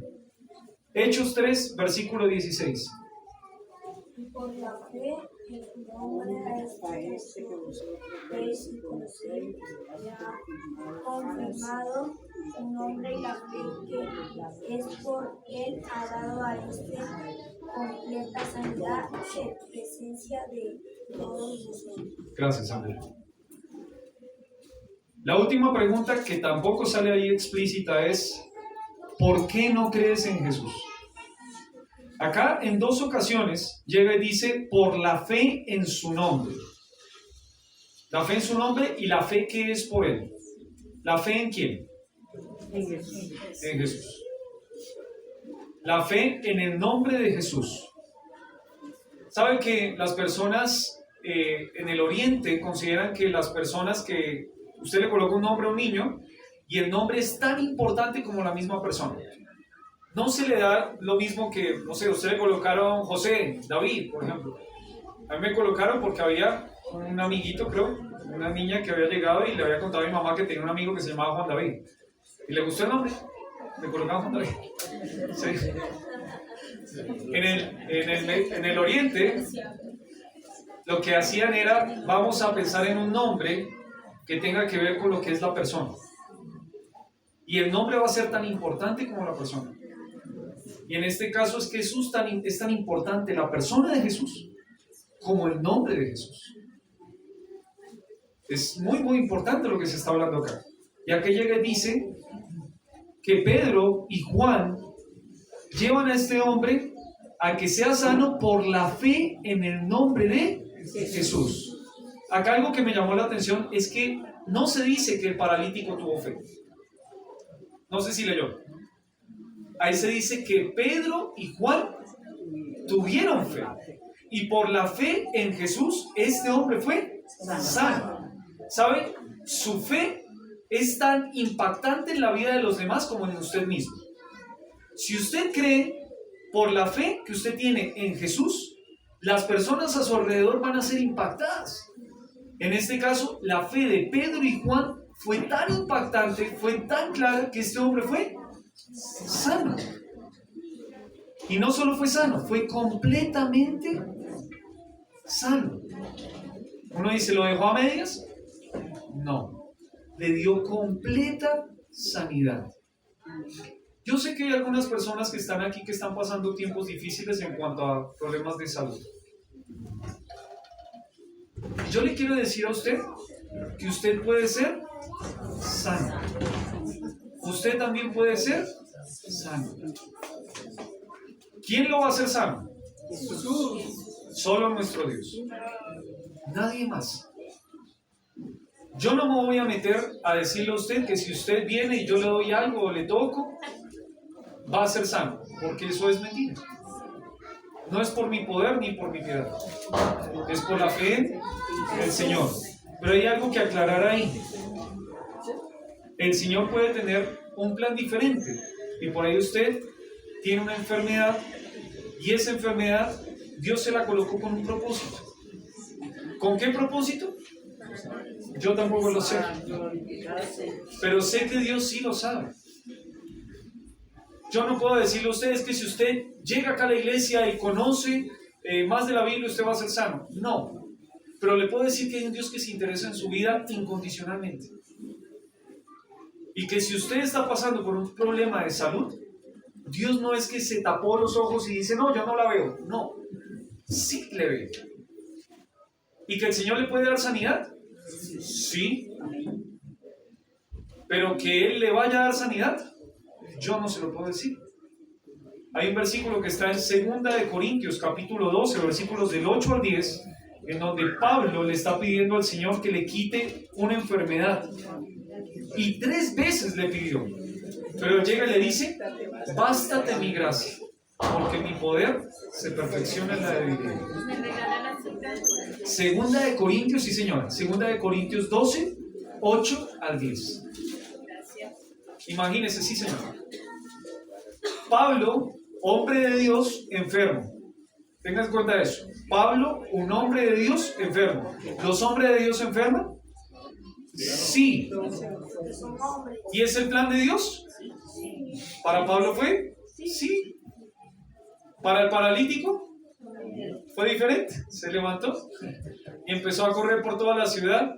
Hechos 3, versículo 16.
Y por la fe en su nombre a este que vosotros veis y conocéis, ya confirmado su nombre y la fe que es por él ha dado a este completa sanidad en presencia de todos nosotros.
Gracias, Andrea. La última pregunta que tampoco sale ahí explícita es, ¿por qué no crees en Jesús? Acá en 2 ocasiones llega y dice, por la fe en su nombre. La fe en su nombre y la fe que es por él. ¿La fe en quién?
En Jesús.
En Jesús. La fe en el nombre de Jesús. ¿Saben que las personas en el Oriente consideran que las personas que usted le coloca un nombre a un niño y el nombre es tan importante como la misma persona? No se le da lo mismo que, no sé, usted le colocaron José, David, por ejemplo. A mí me colocaron porque había un amiguito, creo, una niña que había llegado y le había contado a mi mamá que tenía un amigo que se llamaba Juan David. Y le gustó el nombre, le colocaron Juan David. Sí. En el Oriente, lo que hacían era, vamos a pensar en un nombre que tenga que ver con lo que es la persona. Y el nombre va a ser tan importante como la persona. Y en este caso es que Jesús es tan importante, la persona de Jesús, como el nombre de Jesús. Es muy, muy importante lo que se está hablando acá. Ya que llega y dice que Pedro y Juan llevan a este hombre a que sea sano por la fe en el nombre de Jesús. Acá algo que me llamó la atención es que no se dice que el paralítico tuvo fe. No sé si leyó. Ahí se dice que Pedro y Juan tuvieron fe. Y por la fe en Jesús, este hombre fue sano. ¿Sabe? Su fe es tan impactante en la vida de los demás como en usted mismo. Si usted cree por la fe que usted tiene en Jesús, las personas a su alrededor van a ser impactadas. En este caso, la fe de Pedro y Juan fue tan impactante, fue tan clara que este hombre fue sano. Y no solo fue sano, fue completamente sano. Uno dice, ¿lo dejó a medias? No, le dio completa sanidad. Yo sé que hay algunas personas que están aquí que están pasando tiempos difíciles en cuanto a problemas de salud. Yo le quiero decir a usted que usted puede ser sano. Usted también puede ser sano. ¿Quién lo va a hacer sano? Solo nuestro Dios. Nadie más. Yo no me voy a meter a decirle a usted que si usted viene y yo le doy algo o le toco, va a ser sano, porque eso es mentira. No es por mi poder ni por mi piedad. Es por la fe del Señor. Pero hay algo que aclarar ahí. El Señor puede tener un plan diferente y por ahí usted tiene una enfermedad y esa enfermedad Dios se la colocó con un propósito. ¿Con qué propósito? Yo tampoco lo sé, pero sé que Dios sí lo sabe. Yo no puedo decirle a ustedes que si usted llega acá a la iglesia y conoce más de la Biblia, usted va a ser sano. No, pero le puedo decir que hay un Dios que se interesa en su vida incondicionalmente. Y que si usted está pasando por un problema de salud, Dios no es que se tapó los ojos y dice, no, yo no la veo. No, sí le ve. ¿Y que el Señor le puede dar sanidad? Sí. Pero que Él le vaya a dar sanidad, yo no se lo puedo decir. Hay un versículo que está en 2 Corintios, capítulo 12, versículos del 8 al 10, en donde Pablo le está pidiendo al Señor que le quite una enfermedad. Y 3 veces le pidió. Pero llega y le dice, bástate mi gracia, porque mi poder se perfecciona en la debilidad. 2 Corintios, sí señora, 2 Corintios 12, 8 al 10. Imagínese, sí señora. Pablo, hombre de Dios, enfermo. Tengan en cuenta eso. Pablo, un hombre de Dios, enfermo. ¿Los hombres de Dios enferman? Sí. ¿Y es el plan de Dios? ¿Para Pablo fue? Sí. ¿Para el paralítico? Fue diferente. Se levantó y empezó a correr por toda la ciudad.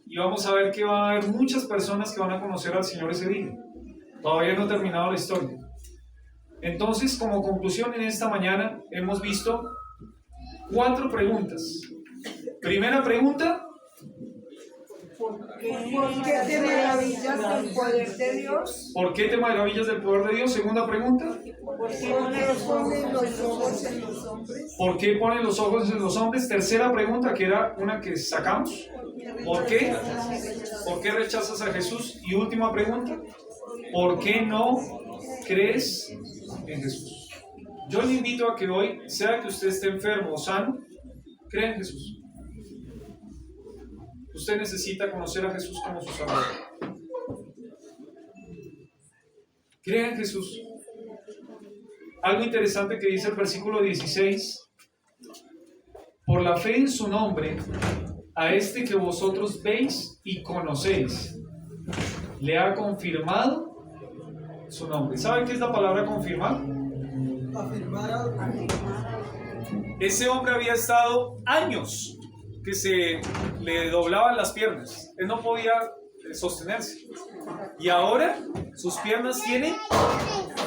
Y vamos a ver que va a haber muchas personas que van a conocer al Señor ese día. Todavía no ha terminado la historia. Entonces, como conclusión en esta mañana, hemos visto 4 preguntas. Primera pregunta.
¿Por qué te maravillas del poder de Dios?
¿Por qué te maravillas del poder de Dios? Segunda pregunta.
¿Por qué ponen los ojos en los hombres?
¿Por qué ponen los ojos en los hombres? Tercera pregunta, que era una que sacamos. ¿Por qué? ¿Por qué rechazas a Jesús? Y última pregunta. ¿Por qué no crees en Jesús? Yo le invito a que hoy, sea que usted esté enfermo o sano, crea en Jesús. Usted necesita conocer a Jesús como su Salvador. Crea en Jesús. Algo interesante que dice el versículo 16. Por la fe en su nombre, a este que vosotros veis y conocéis, le ha confirmado su nombre. ¿Saben qué es la palabra confirmar?
Afirmar algo.
Ese hombre había estado años que se le doblaban las piernas. Él no podía sostenerse. Y ahora sus piernas tienen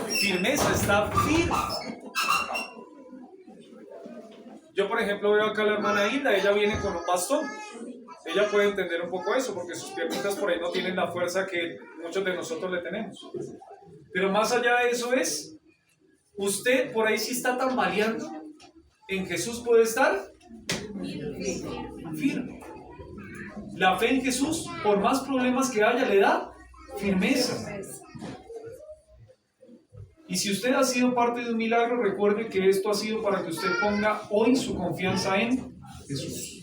firmeza, está firme. Yo, por ejemplo, veo acá a la hermana Hilda, ella viene con un bastón. Ella puede entender un poco eso, porque sus piernitas por ahí no tienen la fuerza que muchos de nosotros le tenemos. Pero más allá de eso es, usted por ahí sí está tambaleando, en Jesús puede estar firme. La fe en Jesús, por más problemas que haya, le da firmeza. Y si usted ha sido parte de un milagro, recuerde que esto ha sido para que usted ponga hoy su confianza en Jesús.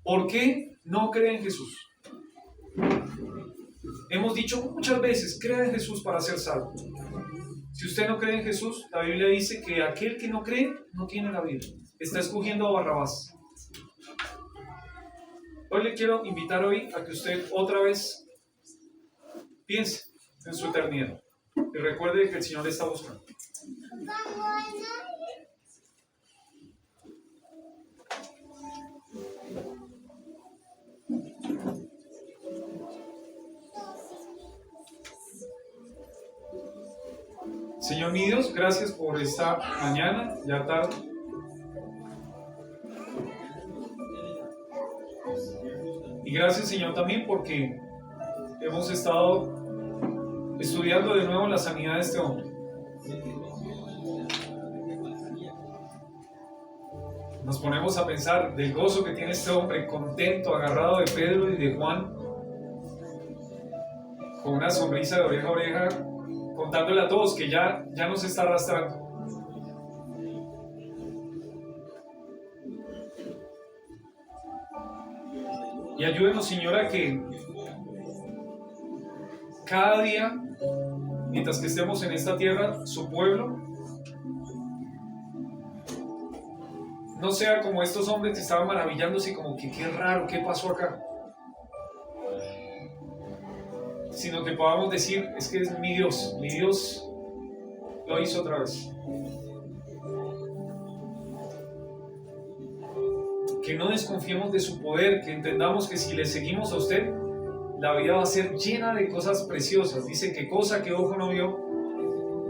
¿Por qué no cree en Jesús? Hemos dicho muchas veces, crea en Jesús para ser salvo. Si usted no cree en Jesús, la Biblia dice que aquel que no cree no tiene la vida. Está escogiendo a Barrabás. Hoy le quiero invitar a que usted otra vez piense en su eternidad. Y recuerde que el Señor le está buscando. Señor mi Dios, gracias por esta mañana, ya tarde. Y gracias, Señor, también porque hemos estado estudiando de nuevo la sanidad de este hombre. Nos ponemos a pensar del gozo que tiene este hombre, contento, agarrado de Pedro y de Juan, con una sonrisa de oreja a oreja, contándole a todos que ya nos está arrastrando. Y ayúdenos, Señora, que cada día, mientras que estemos en esta tierra, su pueblo no sea como estos hombres que estaban maravillándose, como que qué raro, qué pasó acá, sino que podamos decir, es que es mi Dios lo hizo otra vez. Que no desconfiemos de su poder, que entendamos que si le seguimos a usted, la vida va a ser llena de cosas preciosas. Dice que cosa que ojo no vio,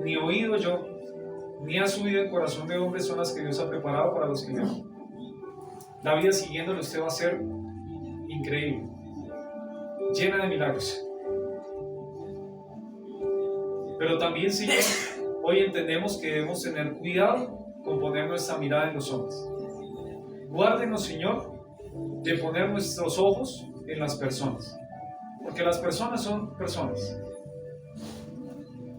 ni oído yo, ni ha subido el corazón de hombre son las que Dios ha preparado para los que le aman. La vida siguiéndole usted va a ser increíble, llena de milagros. Pero también, Señor, hoy entendemos que debemos tener cuidado con poner nuestra mirada en los hombres. Guárdenos, Señor, de poner nuestros ojos en las personas. Porque las personas son personas.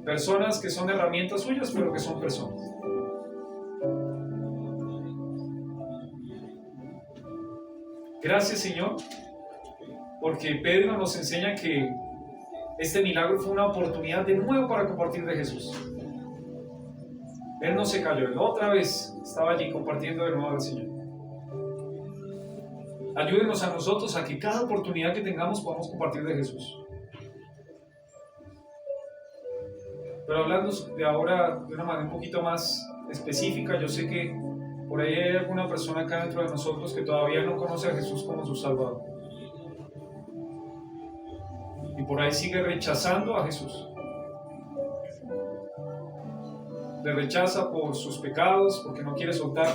Personas que son herramientas suyas, pero que son personas. Gracias, Señor, porque Pedro nos enseña que este milagro fue una oportunidad de nuevo para compartir de Jesús. Él no se cayó, él otra vez estaba allí compartiendo de nuevo al Señor. Ayúdenos a nosotros a que cada oportunidad que tengamos podamos compartir de Jesús. Pero hablando de ahora de una manera un poquito más específica, yo sé que por ahí hay alguna persona acá dentro de nosotros que todavía no conoce a Jesús como su Salvador. Y por ahí sigue rechazando a Jesús. Le rechaza por sus pecados, porque no quiere soltar.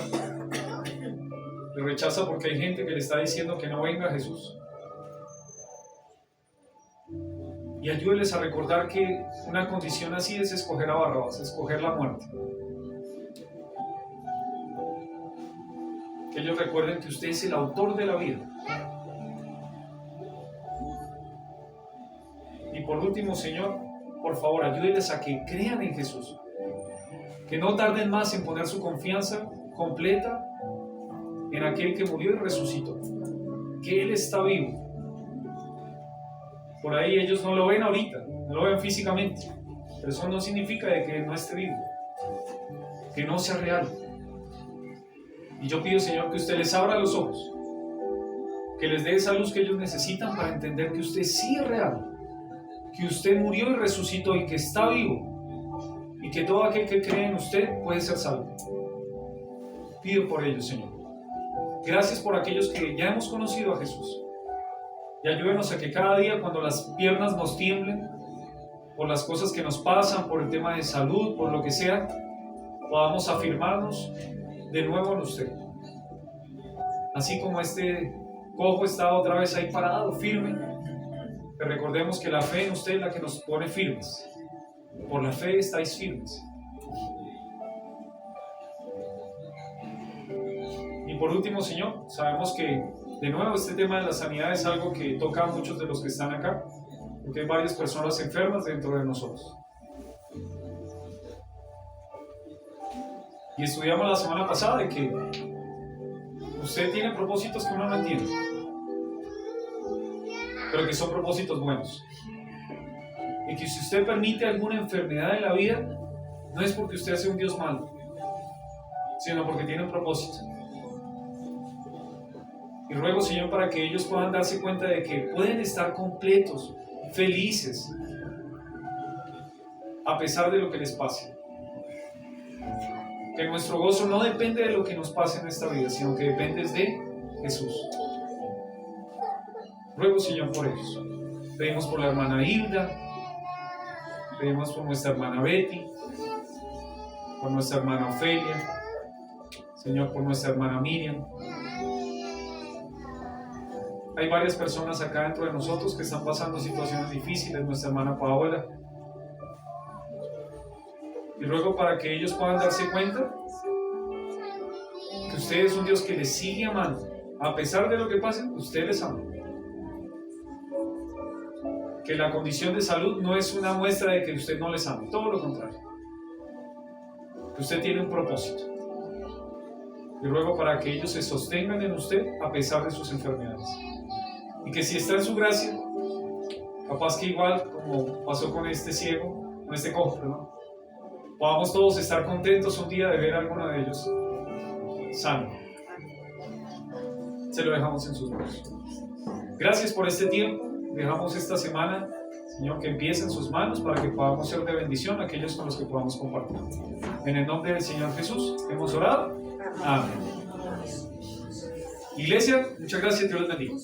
Le rechaza porque hay gente que le está diciendo que no venga a Jesús. Y ayúdeles a recordar que una condición así es escoger a Barrabás, escoger la muerte. Que ellos recuerden que usted es el autor de la vida. Y por último, Señor, por favor, ayúdeles a que crean en Jesús. Que no tarden más en poner su confianza completa en aquel que murió y resucitó. Que Él está vivo. Por ahí ellos no lo ven ahorita, no lo ven físicamente, pero eso no significa de que no esté vivo, que no sea real. Y yo pido, Señor, que usted les abra los ojos, que les dé esa luz que ellos necesitan para entender que usted sí es real, que usted murió y resucitó y que está vivo, y que todo aquel que cree en usted puede ser salvo. Pido por ellos, Señor. Gracias por aquellos que ya hemos conocido a Jesús. Y ayúdenos a que cada día, cuando las piernas nos tiemblen, por las cosas que nos pasan, por el tema de salud, por lo que sea, podamos afirmarnos de nuevo en usted. Así como este cojo está otra vez ahí parado, firme, pero recordemos que la fe en usted es la que nos pone firmes. Por la fe estáis firmes. Y por último, Señor, sabemos que de nuevo este tema de la sanidad es algo que toca a muchos de los que están acá, porque hay varias personas enfermas dentro de nosotros. Y estudiamos la semana pasada de que usted tiene propósitos que uno no entiende, pero que son propósitos buenos. Y que si usted permite alguna enfermedad en la vida, no es porque usted sea un Dios malo, sino porque tiene un propósito. Y ruego, Señor, para que ellos puedan darse cuenta de que pueden estar completos, felices, a pesar de lo que les pase. Que nuestro gozo no depende de lo que nos pase en esta vida, sino que depende de Jesús. Ruego, Señor, por ellos. Pedimos por la hermana Hilda, pedimos por nuestra hermana Betty, por nuestra hermana Ofelia, Señor, por nuestra hermana Miriam. Hay varias personas acá dentro de nosotros que están pasando situaciones difíciles, nuestra hermana Paola. Y ruego para que ellos puedan darse cuenta que usted es un Dios que les sigue amando. A pesar de lo que pase, usted les ama. Que la condición de salud no es una muestra de que usted no les ama, todo lo contrario. Que usted tiene un propósito. Y ruego para que ellos se sostengan en usted a pesar de sus enfermedades. Y que si está en su gracia, capaz que igual como pasó con este ciego, con este cojo, perdón, podamos todos estar contentos un día de ver a alguno de ellos sano. Se lo dejamos en sus manos. Gracias por este tiempo. Dejamos esta semana, Señor, que empiece en sus manos para que podamos ser de bendición a aquellos con los que podamos compartir. En el nombre del Señor Jesús hemos orado. Amén. Iglesia, muchas gracias. Dios les bendiga.